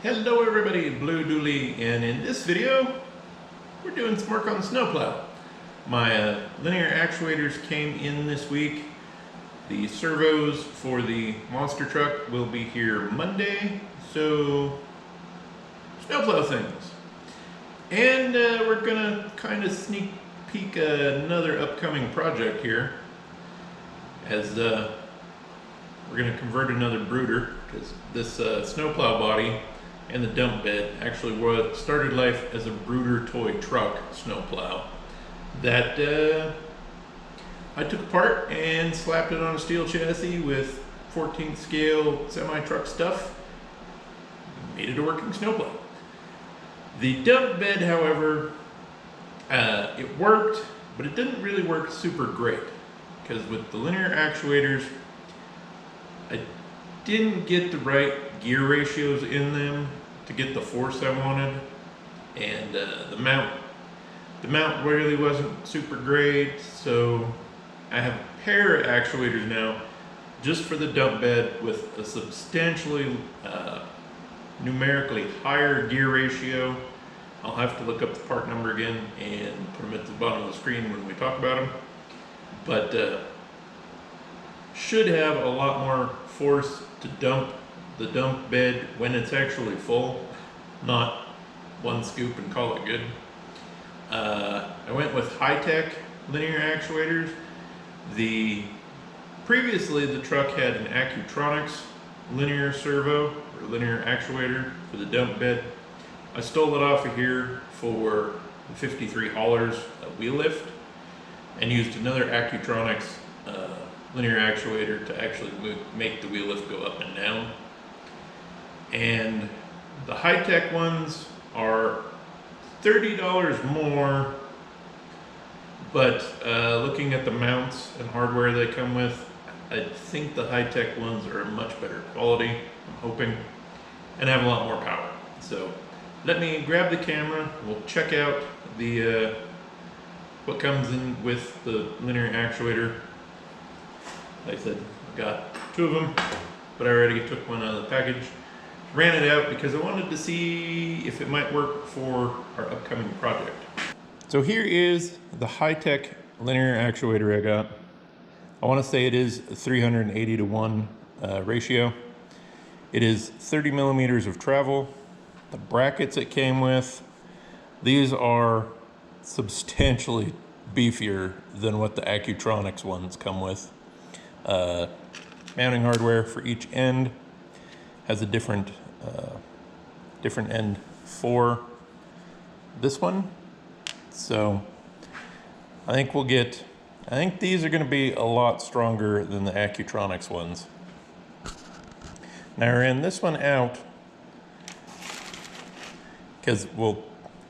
Hello everybody, Blue Dooley, and in this video we're doing some work on the Snowplow. My linear actuators came in this week. The servos for the monster truck will be here Monday, so Snowplow things. And we're gonna kind of sneak peek another upcoming project here, as we're gonna convert another brooder, because this Snowplow body and the dump bed actually started life as a brooder toy truck snowplow that I took apart and slapped it on a steel chassis with 14th scale semi-truck stuff, made it a working snowplow. The dump bed, however, it worked, but it didn't really work super great, because with the linear actuators I didn't get the right gear ratios in them to get the force I wanted, and the mount really wasn't super great. So I have a pair of actuators now just for the dump bed with a substantially numerically higher gear ratio. I'll have to look up the part number again and put them at the bottom of the screen when we talk about them, but should have a lot more force to dump the dump bed when it's actually full, not one scoop and call it good. I went with high-tech linear actuators. Previously the truck had an Accutronics linear servo or linear actuator for the dump bed. I stole it off of here for the 53 haulers wheel lift and used another Accutronics linear actuator to actually make the wheel lift go up and down. And the high-tech ones are $30 more, but looking at the mounts and hardware they come with, I think the high-tech ones are much better quality, I'm hoping, and have a lot more power. So let me grab the camera, we'll check out the what comes in with the linear actuator. Like I said, I've got two of them, but I already took one out of the package. Ran it out because I wanted to see if it might work for our upcoming project. So here is the high-tech linear actuator I got. I want to say it is a 380 to 1 ratio. It is 30 millimeters of travel. The brackets it came with, these are substantially beefier than what the Accutronics ones come with. Mounting hardware for each end has a different end for this one. So I think these are going to be a lot stronger than the Accutronics ones. Now I ran this one out because we'll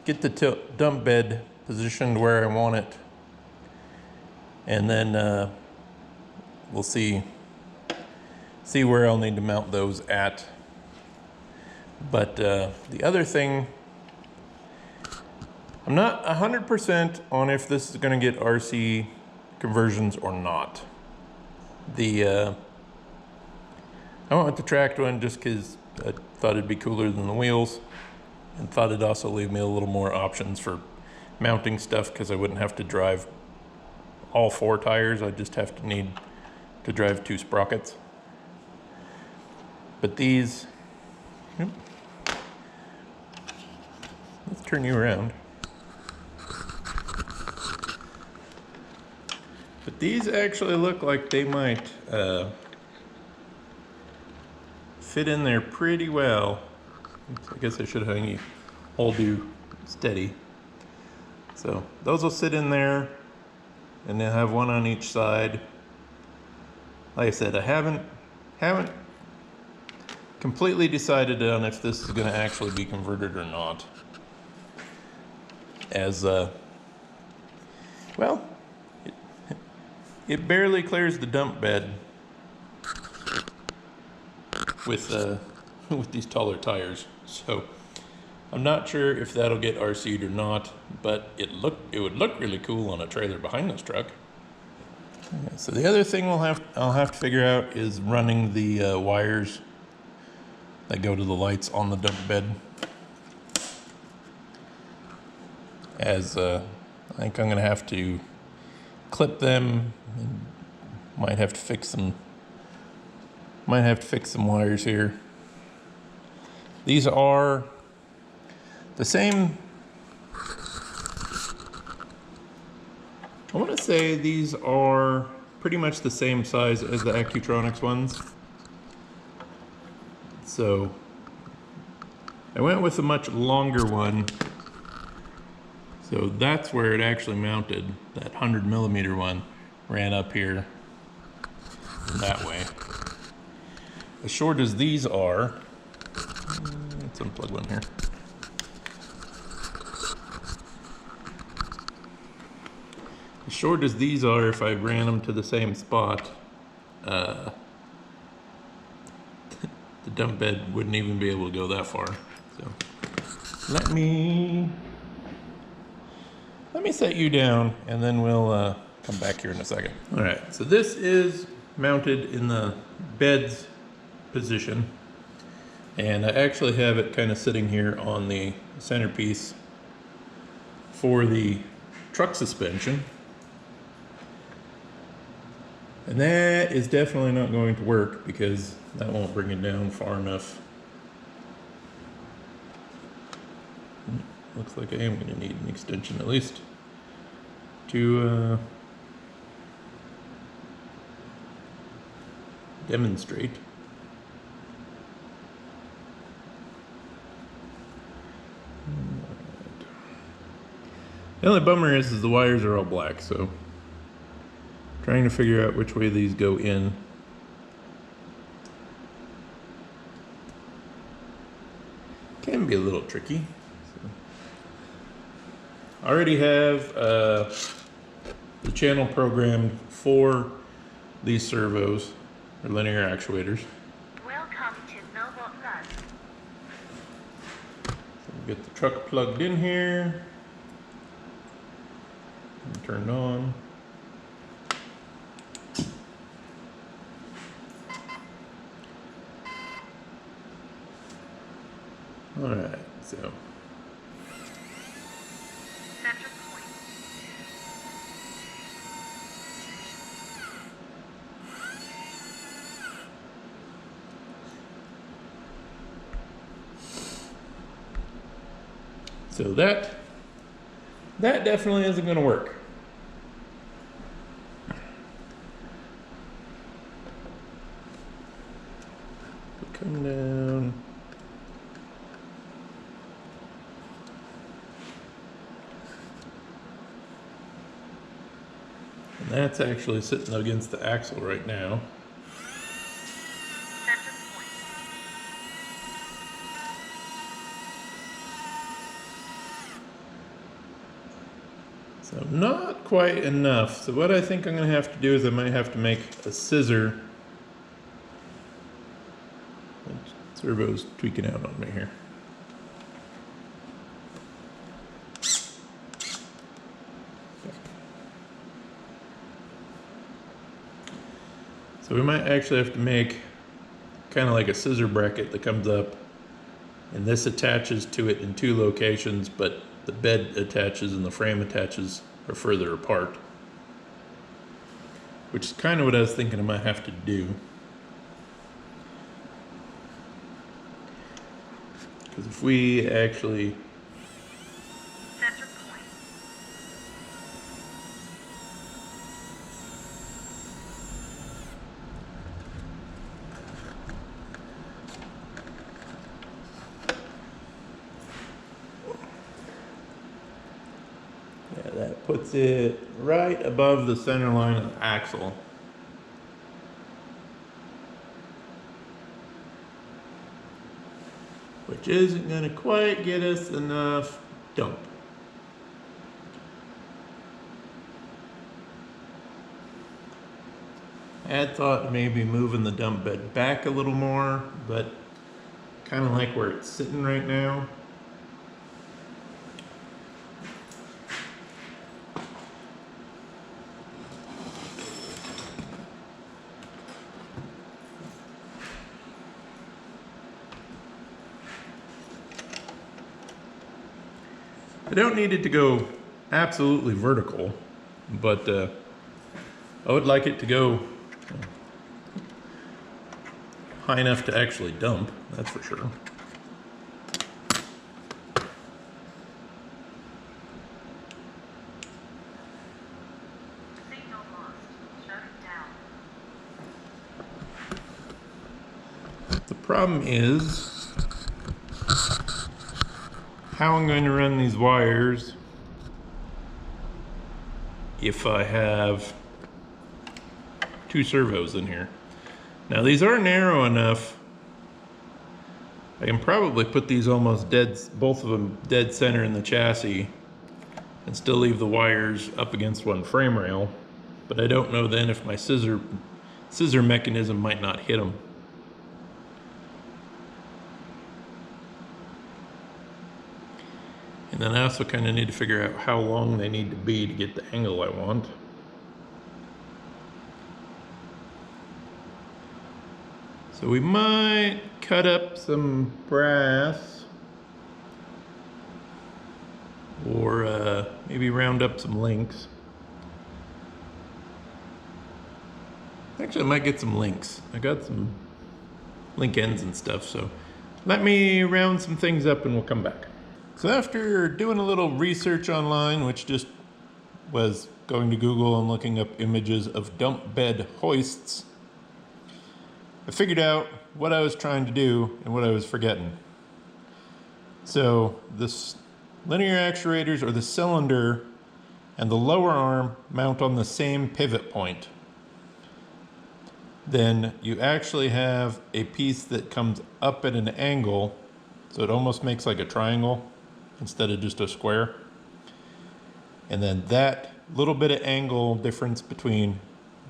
get the dump bed positioned where I want it, and then we'll see where I'll need to mount those at. But the other thing, I'm not 100% on if this is going to get RC conversions or not. I went with the tracked one just because I thought it'd be cooler than the wheels, and thought it'd also leave me a little more options for mounting stuff, because I wouldn't have to drive all 4 tires. I'd just have to need to drive 2 sprockets. But these, let's turn you around. But these actually look like they might fit in there pretty well. I guess I should hold you steady. So those will sit in there, and they'll have one on each side. Like I said, I haven't completely decided on if this is going to actually be converted or not. As well, it barely clears the dump bed with these taller tires. So I'm not sure if that'll get RC'd or not, but it would look really cool on a trailer behind this truck. So the other thing I'll have to figure out is running the wires that go to the lights on the dump bed. As I think I'm gonna have to clip them. And might have to fix some wires here. These are the same. I want to say these are pretty much the same size as the Accutronics ones. So I went with a much longer one. So that's where it actually mounted. That 100mm one ran up here that way. As short as these are, let's unplug one here. As short as these are, if I ran them to the same spot, the dump bed wouldn't even be able to go that far. So let me set you down, and then we'll come back here in a second. All right, so this is mounted in the bed's position, and I actually have it kind of sitting here on the centerpiece for the truck suspension. And that is definitely not going to work because that won't bring it down far enough. Looks like I am going to need an extension at least to demonstrate. The only bummer is the wires are all black, so trying to figure out which way these go in. Can be a little tricky. So, I already have the channel programmed for these servos, or linear actuators. Welcome to Snowplow. So we'll get the truck plugged in here and turned on. All right, so Center point. so that definitely isn't going to work. Come down. And that's actually sitting against the axle right now. Center point. So not quite enough. So what I think I'm going to have to do is I might have to make a scissor. Servo's tweaking out on me here. So we might actually have to make kind of like a scissor bracket that comes up, and this attaches to it in two locations, but the bed attaches and the frame attaches are further apart, which is kind of what I was thinking I might have to do. Because if we actually Center point. yeah, that puts it right above the center line of the axle. Which isn't going to quite get us enough dump. I had thought maybe moving the dump bed back a little more, but kind of like where it's sitting right now. I don't need it to go absolutely vertical, but I would like it to go high enough to actually dump, that's for sure. Signal lost. Shut it down. The problem is how I'm going to run these wires if I have two servos in here. Now these are narrow enough. I can probably put these almost dead, both of them dead center in the chassis and still leave the wires up against one frame rail, but I don't know then if my scissor mechanism might not hit them. And then I also kind of need to figure out how long they need to be to get the angle I want. So we might cut up some brass or maybe round up some links. Actually, I might get some links. I got some link ends and stuff, so let me round some things up and we'll come back. So after doing a little research online, which just was going to Google and looking up images of dump bed hoists, I figured out what I was trying to do and what I was forgetting. So this linear actuators or the cylinder and the lower arm mount on the same pivot point. Then you actually have a piece that comes up at an angle, so it almost makes like a triangle instead of just a square. And then that little bit of angle difference between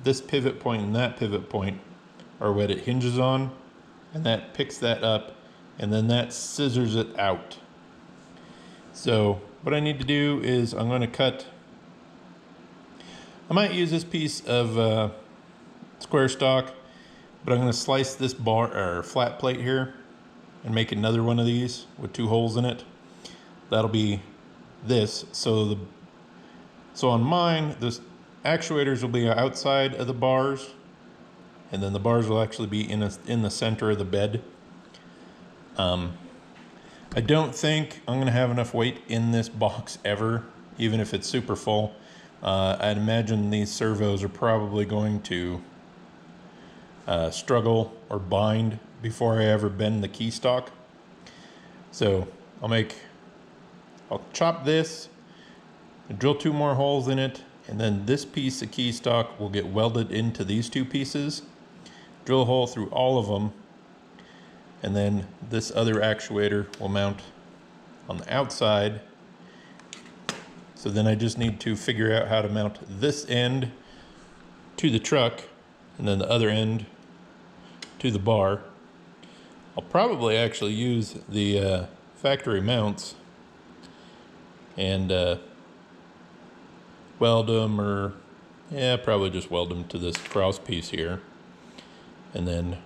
this pivot point and that pivot point are what it hinges on, and that picks that up, and then that scissors it out. So what I need to do is I'm going to cut, I might use this piece of square stock, but I'm going to slice this bar or flat plate here and make another one of these with two holes in it. That'll be this. So on mine, the actuators will be outside of the bars, and then the bars will actually be in the center of the bed. I don't think I'm going to have enough weight in this box ever, even if it's super full. I'd imagine these servos are probably going to struggle or bind before I ever bend the key stock. So I'll chop this, drill two more holes in it, and then this piece of key stock will get welded into these two pieces. Drill a hole through all of them, and then this other actuator will mount on the outside. So then I just need to figure out how to mount this end to the truck and then the other end to the bar. I'll probably actually use the factory mounts and weld them, or probably just weld them to this cross piece here, and then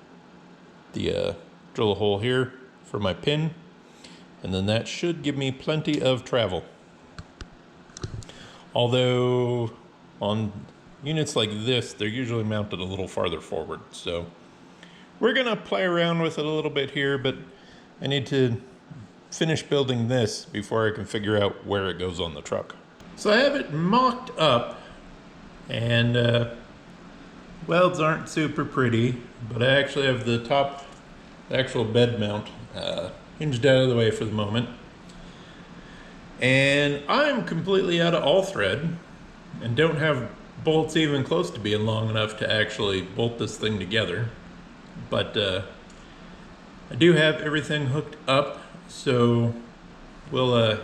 the drill a hole here for my pin, and then that should give me plenty of travel. Although on units like this, they're usually mounted a little farther forward, so we're gonna play around with it a little bit here, but I need to finish building this before I can figure out where it goes on the truck. So I have it mocked up, and welds aren't super pretty, but I actually have the top, the actual bed mount hinged out of the way for the moment. And I'm completely out of all thread and don't have bolts even close to being long enough to actually bolt this thing together. But I do have everything hooked up, so we'll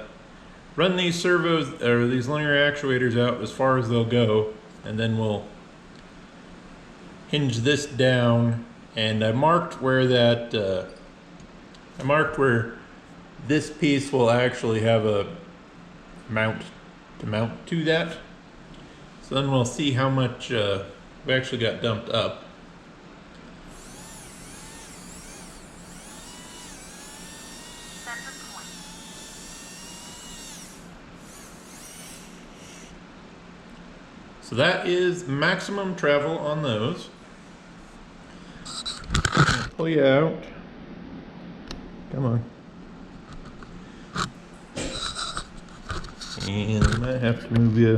run these servos or these linear actuators out as far as they'll go, and then we'll hinge this down. And I marked where that this piece will actually have a mount to that. So then we'll see how much we actually got dumped up. Center point. So that is maximum travel on those. Pull you out. Come on. And I might have to move you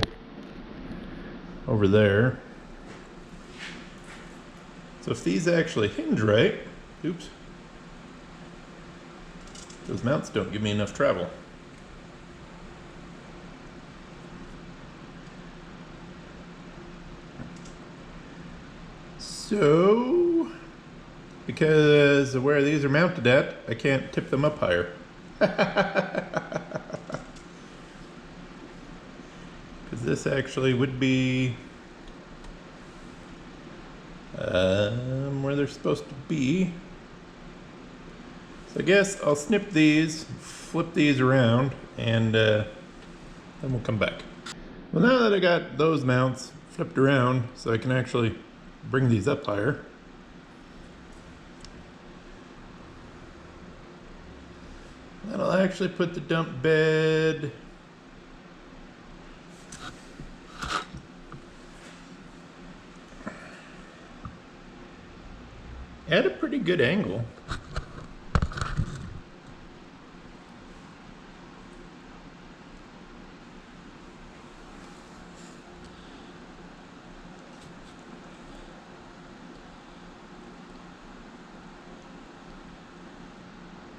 over there. So if these actually hinge right, oops, those mounts don't give me enough travel. So, because of where these are mounted at, I can't tip them up higher. Because this actually would be where they're supposed to be. So I guess I'll snip these, flip these around, and then we'll come back. Well, now that I got those mounts flipped around so I can actually bring these up higher, that'll actually put the dump bed at a pretty good angle.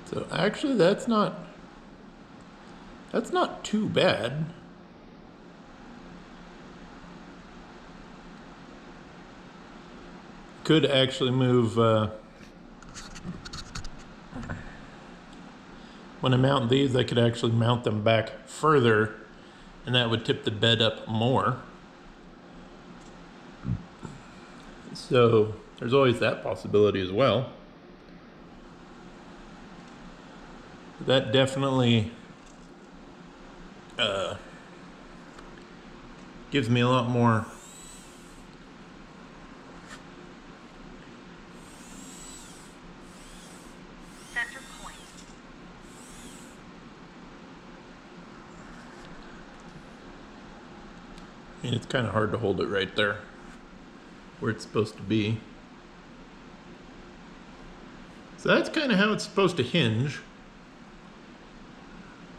So actually that's not too bad. Could actually move when I mount these, I could actually mount them back further, and that would tip the bed up more. So there's always that possibility as well. That definitely gives me a lot more Center point. I mean, it's kind of hard to hold it right there where it's supposed to be. So that's kind of how it's supposed to hinge.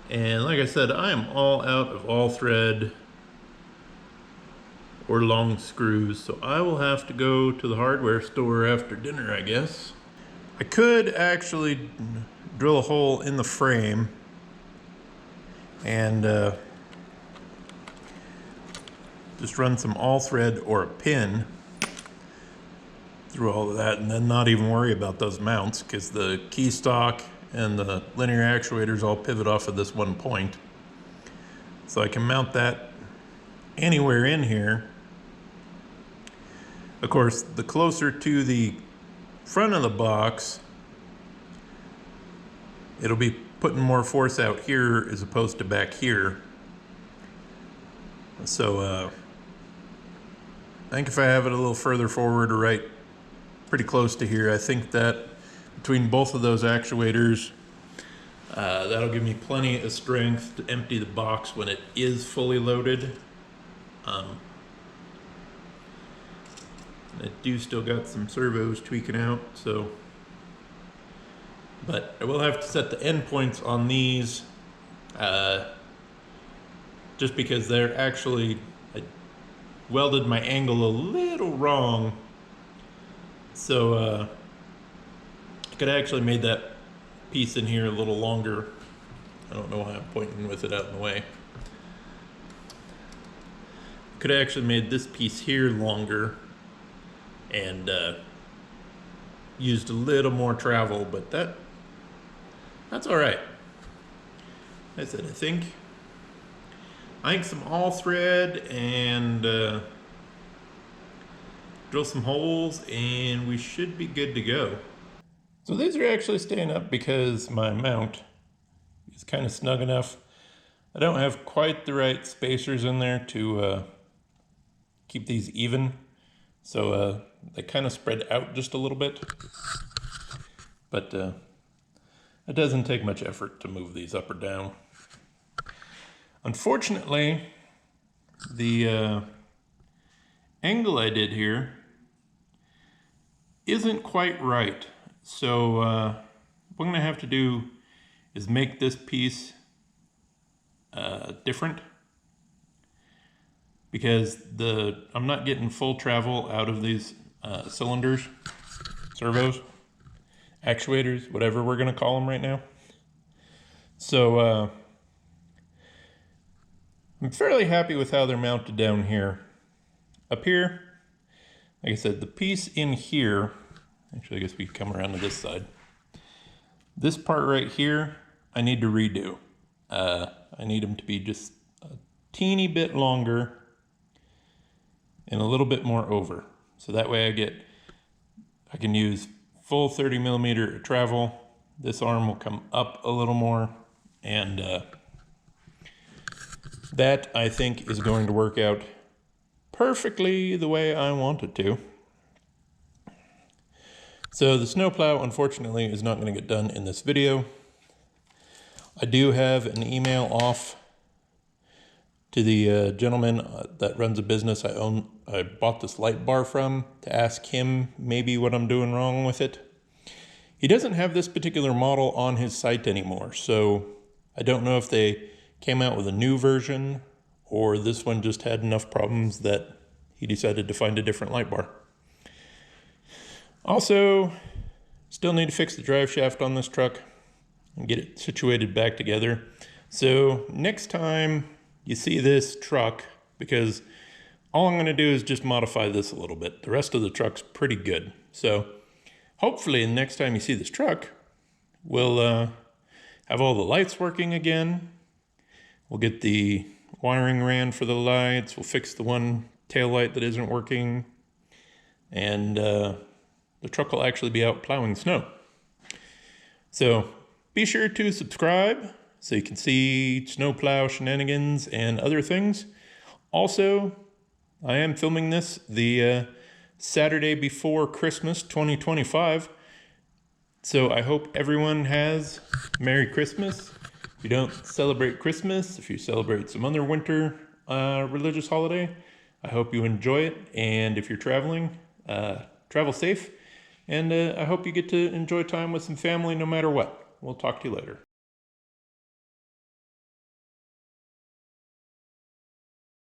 And like I said, I am all out of all thread or long screws, so I will have to go to the hardware store after dinner, I guess. I could actually drill a hole in the frame and just run some all thread or a pin through all of that, and then not even worry about those mounts, because the key stock and the linear actuators all pivot off of this one point. So I can mount that anywhere in here. Of course, the closer to the front of the box, it'll be putting more force out here as opposed to back here. So I think if I have it a little further forward or right pretty close to here, I think that between both of those actuators, that'll give me plenty of strength to empty the box when it is fully loaded. I do still got some servos tweaking out, so. But I will have to set the endpoints on these, just because they're actually, I welded my angle a little wrong. So I could actually made that piece in here a little longer. I don't know why I'm pointing with it out in the way. Could have actually made this piece here longer and used a little more travel, but that's all right. Like I said, I think some all thread and drill some holes, and we should be good to go. So these are actually staying up because my mount is kind of snug enough. I don't have quite the right spacers in there to keep these even. So they kind of spread out just a little bit. But it doesn't take much effort to move these up or down. Unfortunately, the angle I did here isn't quite right. So what I'm gonna have to do is make this piece different, because I'm not getting full travel out of these cylinders, servos, actuators, whatever we're gonna call them right now. So I'm fairly happy with how they're mounted down here. Up here, like I said, the piece in here, actually I guess we can come around to this side. This part right here, I need to redo. I need them to be just a teeny bit longer and a little bit more over. So that way I can use full 30 millimeter travel. This arm will come up a little more, and that I think is going to work out perfectly the way I want it to. So the snowplow, unfortunately, is not going to get done in this video. I do have an email off to the gentleman that runs a business I bought this light bar from, to ask him maybe what I'm doing wrong with it. He doesn't have this particular model on his site anymore, so I don't know if they came out with a new version or this one just had enough problems that he decided to find a different light bar. Also, still need to fix the drive shaft on this truck and get it situated back together. So next time you see this truck, because all I'm going to do is just modify this a little bit. The rest of the truck's pretty good. So hopefully the next time you see this truck, we'll have all the lights working again. We'll get the wiring ran for the lights. We'll fix the one tail light that isn't working. And the truck will actually be out plowing snow. So be sure to subscribe so you can see snowplow shenanigans and other things. Also, I am filming this the Saturday before Christmas 2025. So I hope everyone has Merry Christmas. If you don't celebrate Christmas, if you celebrate some other winter religious holiday, I hope you enjoy it. And if you're traveling, travel safe. And I hope you get to enjoy time with some family no matter what. We'll talk to you later.